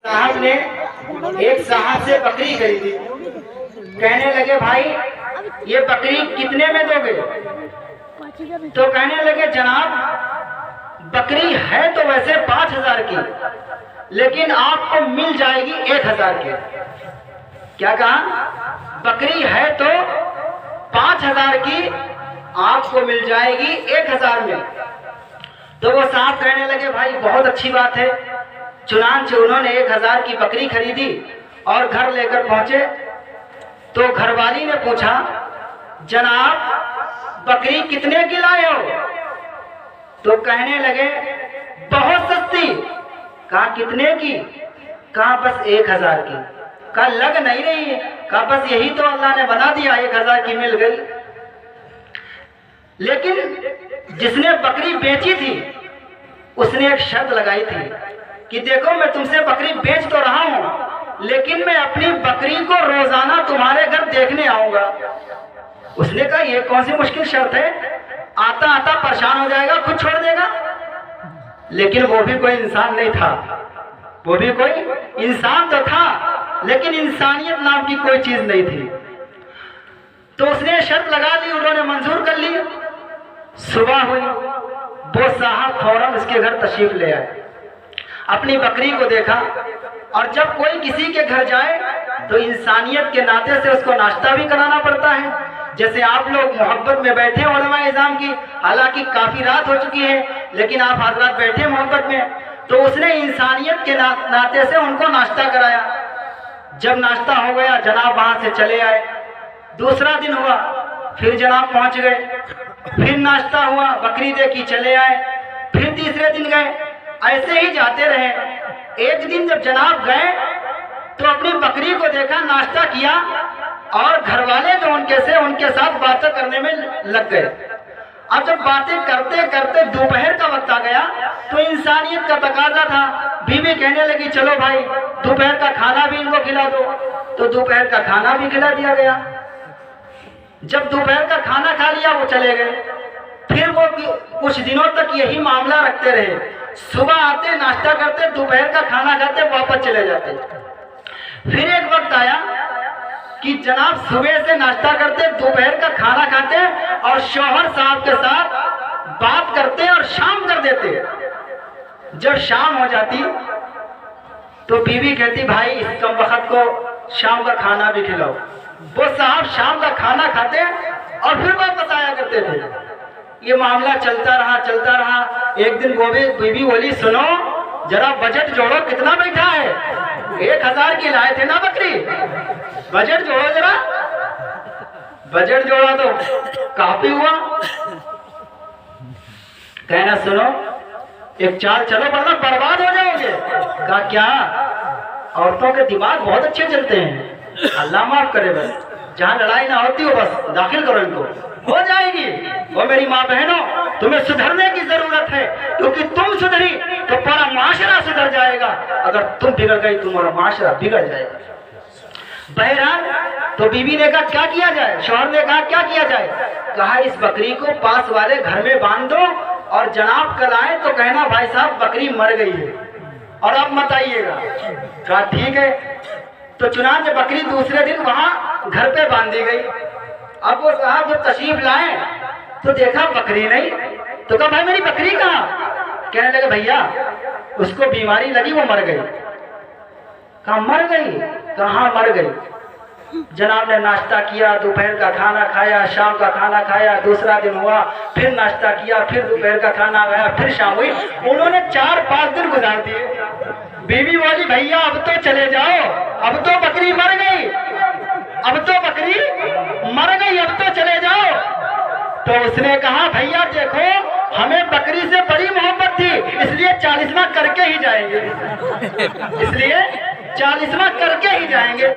साहब ने एक साहब से बकरी खरीदी। कहने लगे भाई ये बकरी कितने में दोगे? तो कहने लगे जनाब बकरी है तो वैसे 5,000 की, लेकिन आपको मिल जाएगी 1,000 की। क्या कहा? बकरी है तो 5,000 की, आपको मिल जाएगी 1,000 में। तो वो साहब कहने लगे भाई बहुत अच्छी बात है। चुनांचे उन्होंने 1,000 की बकरी खरीदी और घर लेकर पहुंचे। तो घरवाली ने पूछा जनाब बकरी कितने की लाए हो? तो कहने लगे बहुत सस्ती। कहा कितने की? कहा बस 1,000 की। कहा लग नहीं रही। कहा बस यही तो अल्लाह ने बना दिया, 1,000 की मिल गई। लेकिन जिसने बकरी बेची थी उसने एक शर्त लगाई थी कि देखो मैं तुमसे बकरी बेच तो रहा हूं, लेकिन मैं अपनी बकरी को रोजाना तुम्हारे घर देखने आऊंगा। उसने कहा ये कौन सी मुश्किल शर्त है, आता आता परेशान हो जाएगा, खुद छोड़ देगा। लेकिन वो भी कोई इंसान नहीं था, वो भी कोई इंसान तो था लेकिन इंसानियत नाम की कोई चीज नहीं थी। तो उसने शर्त लगा ली, उन्होंने मंजूर कर ली। सुबह हुई, वो साहब फौरन उसके घर तशरीफ ले आए, अपनी बकरी को देखा। और जब कोई किसी के घर जाए तो इंसानियत के नाते से उसको नाश्ता भी कराना पड़ता है। जैसे आप लोग मोहब्बत में बैठे उलमा इज़ाम की, हालांकि काफी रात हो चुकी है लेकिन आप हजरात बैठे मोहब्बत में, तो उसने इंसानियत के नाते से उनको नाश्ता कराया। जब नाश्ता हो गया जनाब वहां से चले आए। दूसरा दिन हुआ, फिर जनाब पहुंच गए, फिर नाश्ता हुआ, बकरी देखी, चले आए। फिर तीसरे दिन गए, ऐसे ही जाते रहे। एक दिन जब जनाब गए तो अपनी बकरी को देखा, नाश्ता किया और घरवाले जो उनके साथ बातें करने में लग गए। अब जब बातें करते करते दोपहर का वक्त आ गया तो इंसानियत का तकाजा था। बीवी कहने लगी चलो भाई दोपहर का खाना भी इनको खिला दो। तो दोपहर का खाना भी खिला दिया गया। जब दोपहर का खाना खा लिया वो चले गए। फिर वो कुछ दिनों तक यही मामला रखते रहे। सुबह आते, नाश्ता करते, दोपहर का खाना खाते, वापस चले जाते। फिर एक वक्त आया कि जनाब सुबह से नाश्ता करते, दोपहर का खाना खाते और शौहर साहब के साथ बात करते और शाम कर देते। जब शाम हो जाती तो बीवी कहती भाई इस कम वक्त को शाम का खाना भी खिलाओ। वो साहब शाम का खाना खाते और फिर वापस आया करते थे। ये मामला चलता रहा। एक दिन बीवी बोली सुनो जरा बजट जोड़ो, कितना बैठा है? 1,000 की लाए थे ना बकरी, बजट जोड़ो जरा। बजट जोड़ा तो काफी हुआ। कहना सुनो एक चाल चलो वरना बर्बाद हो जाओगे। कहा क्या? औरतों के दिमाग बहुत अच्छे चलते हैं, अल्लाह माफ करे, बस जहाँ लड़ाई ना होती हो बस दाखिल करो इनको, हो जाएगी। वो मेरी माँ बहनों तुम्हें सुधरने की जरूरत है, क्योंकि तुम सुधरी तो पूरा माशरा सुधर जाएगा। अगर तुम बिगड़ गई तुम्हारा माशरा बिगड़ जाएगा। बहरहाल तो बीवी ने कहा क्या किया जाए? शौहर ने कहा क्या किया जाए? कहा इस बकरी को पास वाले घर में बांध दो और जनाब कल आए तो कहना भाई साहब बकरी मर गई है और अब मत आइएगा। कहा ठीक है। तो चुनांचे बकरी दूसरे दिन वहां घर पे बांधी गई। अब वो साहब जब तशरीफ लाए तो देखा बकरी नहीं। तो कहा भाई मेरी बकरी कहाँ? कहने लगे भैया उसको बीमारी लगी वो मर गई। कहा मर गई? कहाँ मर गई? जनाब ने नाश्ता किया, दोपहर का खाना खाया, शाम का खाना खाया। दूसरा दिन हुआ, फिर नाश्ता किया, फिर दोपहर का खाना खाया, फिर शाम हुई। उन्होंने 4-5 दिन गुजार दिए। बीवी बोली भैया अब तो चले जाओ, अब तो बकरी मर गई, अब तो बकरी मर गई, अब तो चले जाओ। तो उसने कहा भैया देखो हमें बकरी से बड़ी मोहब्बत थी, इसलिए 40वां करके ही जाएंगे, इसलिए 40वां करके ही जाएंगे।